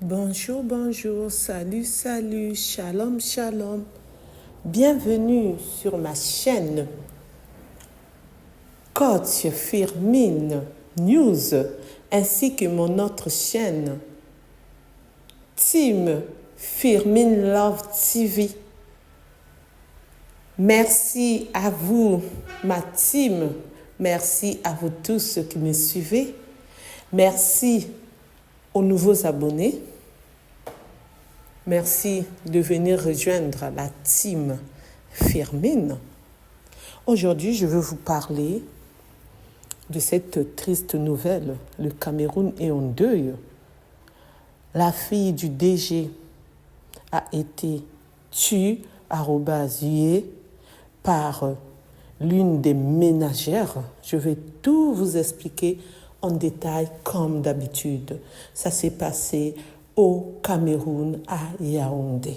Bonjour, bonjour, salut, salut, shalom, shalom. Bienvenue sur ma chaîne Coach Firmin News ainsi que mon autre chaîne Team Firmin Love TV. Merci à vous, ma team. Merci à vous tous qui me suivez. Merci aux nouveaux abonnés. Merci de venir rejoindre la team Firmin. Aujourd'hui, je veux vous parler de cette triste nouvelle. Le Cameroun est en deuil. La fille du DG a été tuée par l'une des ménagères. Je vais tout vous expliquer en détail comme d'habitude. Ça s'est passé au Cameroun, à Yaoundé.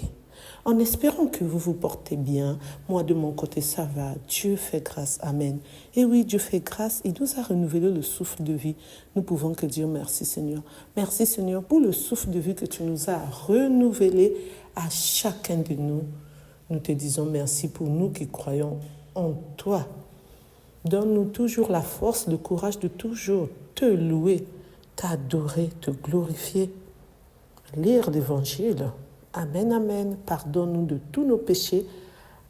En espérant que vous vous portez bien, moi de mon côté ça va, Dieu fait grâce, amen. Et oui, Dieu fait grâce, il nous a renouvelé le souffle de vie. Nous pouvons que dire merci Seigneur. Merci Seigneur pour le souffle de vie que tu nous as renouvelé à chacun de nous. Nous te disons merci pour nous qui croyons en toi. Donne-nous toujours la force, le courage de toujours te louer, t'adorer, te glorifier, lire l'Évangile. Amen, amen. Pardonne-nous de tous nos péchés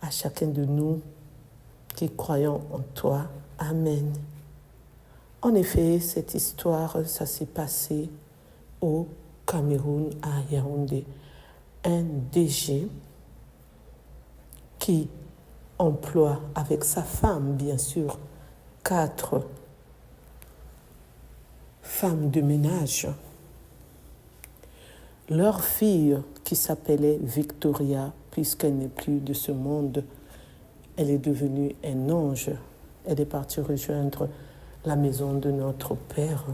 à chacun de nous qui croyons en toi. Amen. En effet, cette histoire, ça s'est passé au Cameroun, à Yaoundé. Un DG qui emploie avec sa femme, bien sûr, 4 femmes de ménage. Leur fille, qui s'appelait Victoria, puisqu'elle n'est plus de ce monde, elle est devenue un ange. Elle est partie rejoindre la maison de notre Père.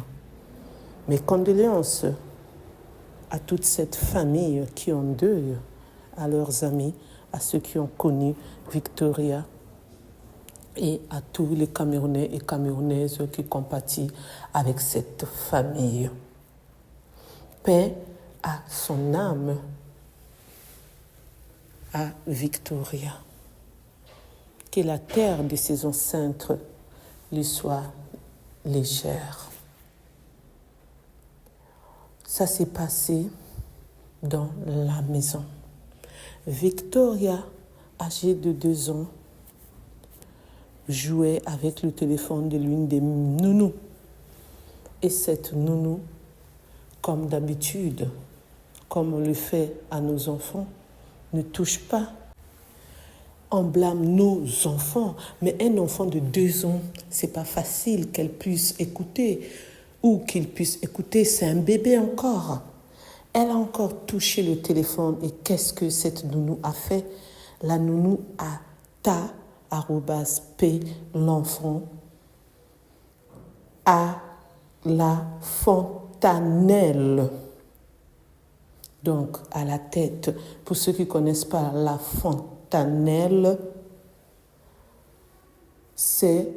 Mes condoléances à toute cette famille qui en deuil, à leurs amis, à ceux qui ont connu Victoria et à tous les Camerounais et Camerounaises qui compatissent avec cette famille. Paix à son âme, à Victoria. Que la terre de ses ancêtres lui soit légère. Ça s'est passé dans la maison. Victoria, âgée de 2 ans, jouait avec le téléphone de l'une des nounous. Et cette nounou, comme d'habitude, comme on le fait à nos enfants, ne touche pas. On blâme nos enfants, mais un enfant de 2 ans, c'est pas facile qu'elle puisse écouter ou qu'il puisse écouter, c'est un bébé encore. Elle a encore touché le téléphone et qu'est-ce que cette nounou a fait? La nounou a @p l'enfant à la fontanelle. Donc, à la tête. Pour ceux qui ne connaissent pas la fontanelle, c'est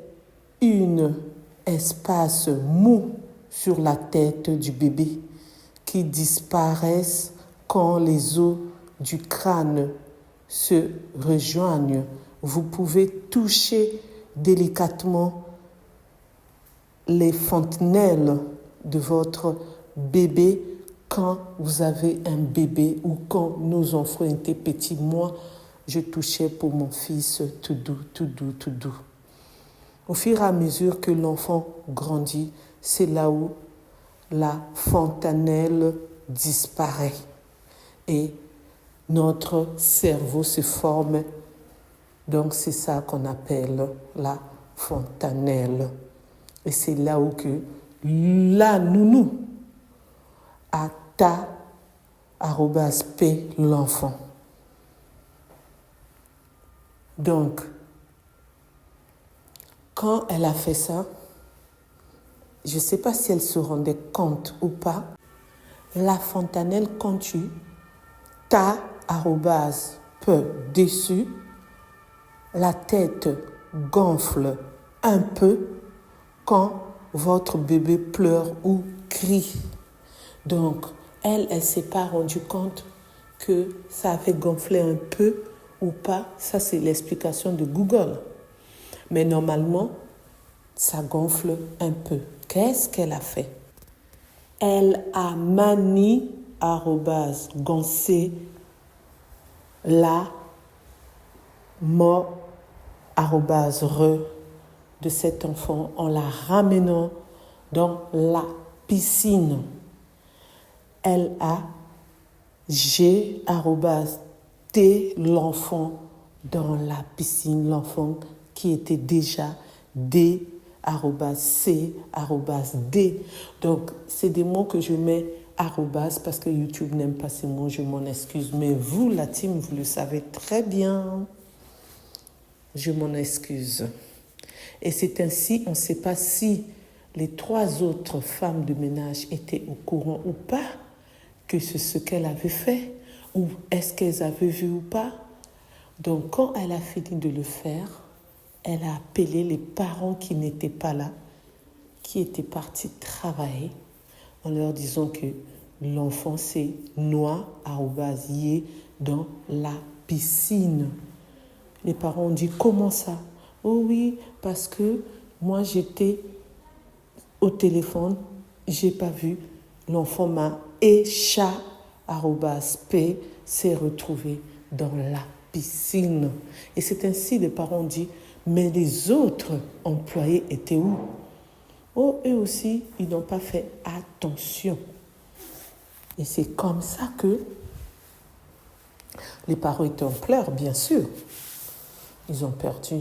un espace mou sur la tête du bébé qui disparaissent quand les os du crâne se rejoignent. Vous pouvez toucher délicatement les fontanelles de votre bébé quand vous avez un bébé ou quand nos enfants étaient petits. Moi, je touchais pour mon fils tout doux, tout doux, tout doux. Au fur et à mesure que l'enfant grandit, c'est là où la fontanelle disparaît et notre cerveau se forme. Donc c'est ça qu'on appelle la fontanelle. Et c'est là où que la nounou a @p l'enfant. Donc, quand elle a fait ça, je ne sais pas si elle se rendait compte ou pas, la fontanelle continue, @p dessus, la tête gonfle un peu quand votre bébé pleure ou crie. Donc, Elle s'est pas rendue compte que ça avait gonflé un peu ou pas. Ça, c'est l'explication de Google. Mais normalement, ça gonfle un peu. Qu'est-ce qu'elle a fait? Elle a manié, goncé, la, mort, re de cet enfant en la ramenant dans la piscine. Elle a G, T, l'enfant dans la piscine, l'enfant qui était déjà D, C, D. Donc, c'est des mots que je mets arrobas parce que YouTube n'aime pas ces mots, je m'en excuse. Mais vous, la team, vous le savez très bien. Je m'en excuse. Et c'est ainsi, on ne sait pas si les 3 autres femmes de ménage étaient au courant ou pas que c'est ce qu'elle avait fait, ou est-ce qu'elles avaient vu ou pas. Donc quand elle a fini de le faire, elle a appelé les parents qui n'étaient pas là, qui étaient partis travailler, en leur disant que l'enfant s'est noyé dans la piscine. Les parents ont dit, comment ça? Oh oui, parce que moi j'étais au téléphone, j'ai pas vu. L'enfant m'a échappé, P, s'est retrouvé dans la piscine. Et c'est ainsi les parents ont dit, mais les autres employés étaient où? Oh, eux aussi, ils n'ont pas fait attention. Et c'est comme ça que les parents étaient en pleurs, bien sûr. Ils ont perdu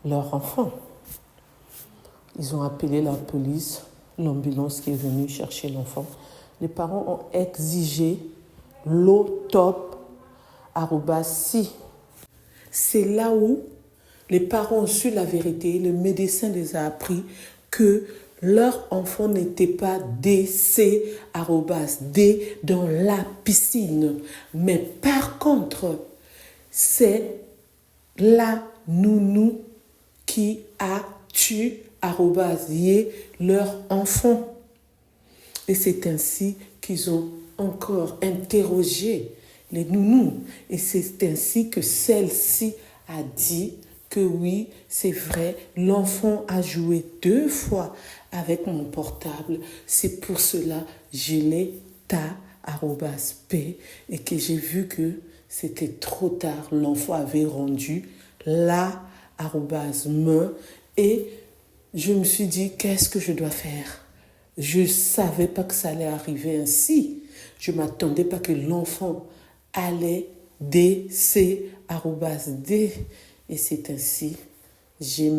leur enfant. Ils ont appelé la police, l'ambulance qui est venue chercher l'enfant. Les parents ont exigé l'autopsie. C'est là où les parents ont su la vérité. Le médecin les a appris que leur enfant n'était pas DC, D dans la piscine. Mais par contre, c'est la nounou qui a tué leur enfant. Et c'est ainsi qu'ils ont encore interrogé les nounous. Et c'est ainsi que celle-ci a dit que oui, c'est vrai, l'enfant a joué 2 fois avec mon portable. C'est pour cela je l'ai P et que j'ai vu que c'était trop tard. L'enfant avait rendu la me et je me suis dit, qu'est-ce que je dois faire? Je ne savais pas que ça allait arriver ainsi. Je ne m'attendais pas que l'enfant allait D. Et c'est ainsi, j'ai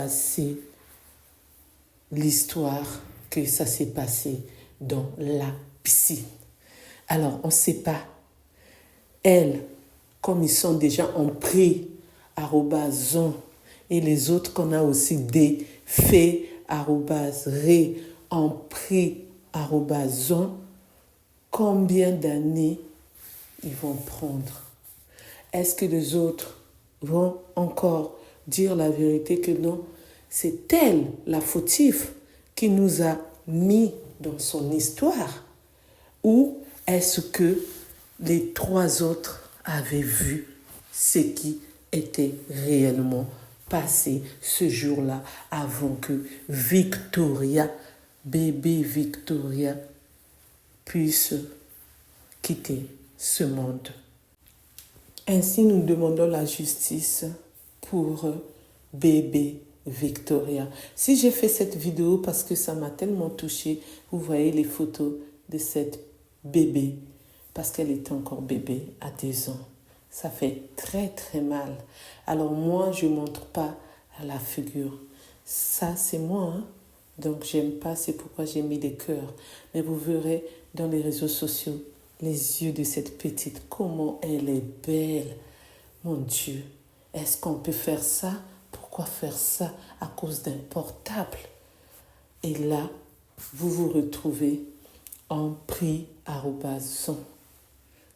C, l'histoire que ça s'est passé dans la piscine. Alors, on ne sait pas. Elles, comme ils sont déjà en prix, et les autres qu'on a aussi des faits, ré, en prix, combien d'années ils vont prendre? Est-ce que les autres vont encore dire la vérité que non, c'est elle, la fautive, qui nous a mis dans son histoire? Ou est-ce que les 3 autres avaient vu ce qui était réellement passé ce jour-là avant que Victoria, bébé Victoria, puisse quitter ce monde? Ainsi, nous demandons la justice pour bébé Victoria. Si j'ai fait cette vidéo parce que ça m'a tellement touchée, vous voyez les photos de cette bébé, parce qu'elle était encore bébé à 2 ans. Ça fait très très mal. Alors moi, je ne montre pas à la figure. Ça, c'est moi, hein? Donc, j'aime pas, c'est pourquoi j'ai mis des cœurs. Mais vous verrez dans les réseaux sociaux les yeux de cette petite, comment elle est belle. Mon Dieu, est-ce qu'on peut faire ça? Pourquoi faire ça? À cause d'un portable. Et là, vous vous retrouvez en prix arrobason.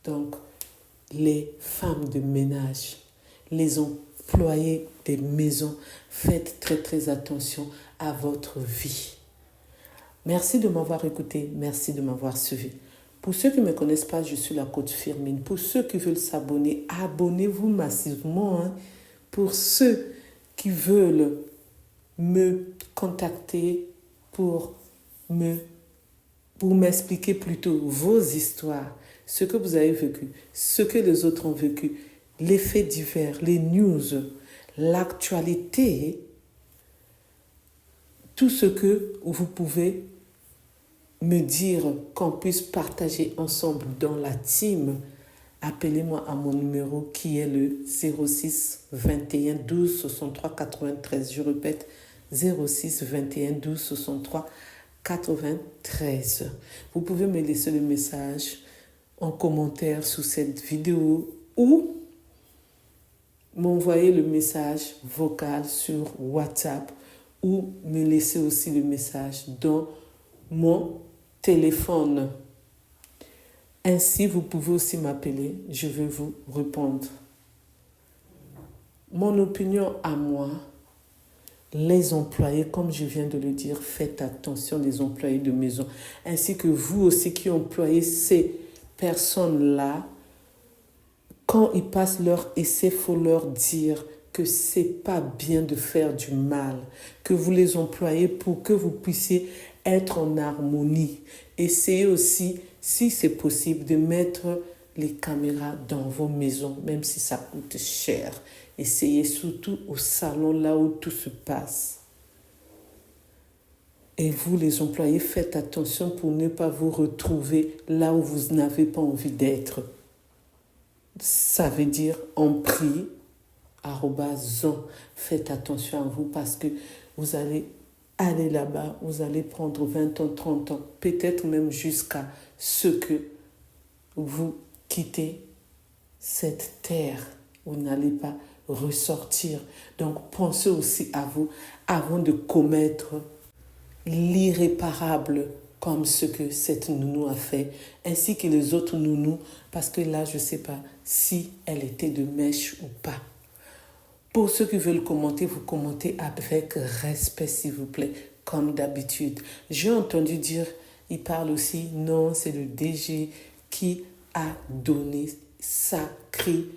Donc, les femmes de ménage, les employés des maisons, faites très très attention à votre vie. Merci de m'avoir écouté, merci de m'avoir suivi. Pour ceux qui ne me connaissent pas, je suis la coach Firmine. Pour ceux qui veulent s'abonner, abonnez-vous massivement. Hein. Pour ceux qui veulent me contacter pour m'expliquer plutôt vos histoires, ce que vous avez vécu, ce que les autres ont vécu, les faits divers, les news, l'actualité, tout ce que vous pouvez me dire qu'on puisse partager ensemble dans la team, appelez-moi à mon numéro qui est le 06 21 12 63 93. Je répète, 06 21 12 63 93. Vous pouvez me laisser le message en commentaire sous cette vidéo ou m'envoyer le message vocal sur WhatsApp ou me laisser aussi le message dans mon téléphone. Ainsi, vous pouvez aussi m'appeler, je vais vous répondre. Mon opinion à moi, les employés, comme je viens de le dire, faites attention, les employés de maison, ainsi que vous aussi qui employez ces personnes-là, quand ils passent leur essai, il faut leur dire que c'est pas bien de faire du mal, que vous les employez pour que vous puissiez être en harmonie. Essayez aussi, si c'est possible, de mettre les caméras dans vos maisons, même si ça coûte cher. Essayez surtout au salon, là où tout se passe. Et vous, les employés, faites attention pour ne pas vous retrouver là où vous n'avez pas envie d'être. Ça veut dire en prix, @zon. Faites attention à vous parce que vous allez aller là-bas, vous allez prendre 20 ans, 30 ans, peut-être même jusqu'à ce que vous quittez cette terre. Vous n'allez pas ressortir. Donc pensez aussi à vous avant de commettre l'irréparable comme ce que cette nounou a fait, ainsi que les autres nounous, parce que là, je ne sais pas si elle était de mèche ou pas. Pour ceux qui veulent commenter, vous commentez avec respect, s'il vous plaît, comme d'habitude. J'ai entendu dire, il parle aussi, non, c'est le DG qui a donné sa cri,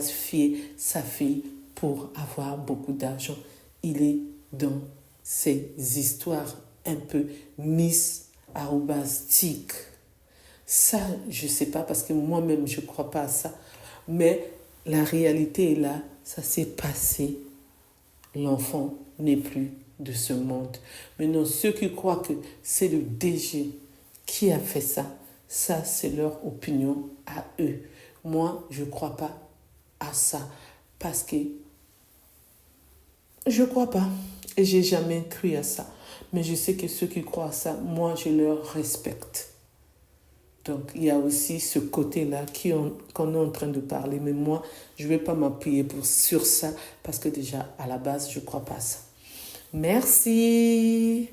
fier sa fille pour avoir beaucoup d'argent. Il est dans ces histoires un peu tic. Ça, je ne sais pas parce que moi-même, je ne crois pas à ça. Mais la réalité est là, ça s'est passé. L'enfant n'est plus de ce monde. Maintenant, ceux qui croient que c'est le DG qui a fait ça, ça, c'est leur opinion à eux. Moi, je ne crois pas à ça parce que je ne crois pas et je n'ai jamais cru à ça. Mais je sais que ceux qui croient à ça, moi, je leur respecte. Donc, il y a aussi ce côté-là qu'on est en train de parler. Mais moi, je ne vais pas m'appuyer sur ça parce que déjà, à la base, je ne crois pas à ça. Merci.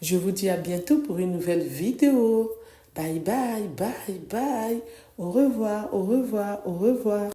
Je vous dis à bientôt pour une nouvelle vidéo. Bye, bye, bye, bye. Au revoir, au revoir, au revoir.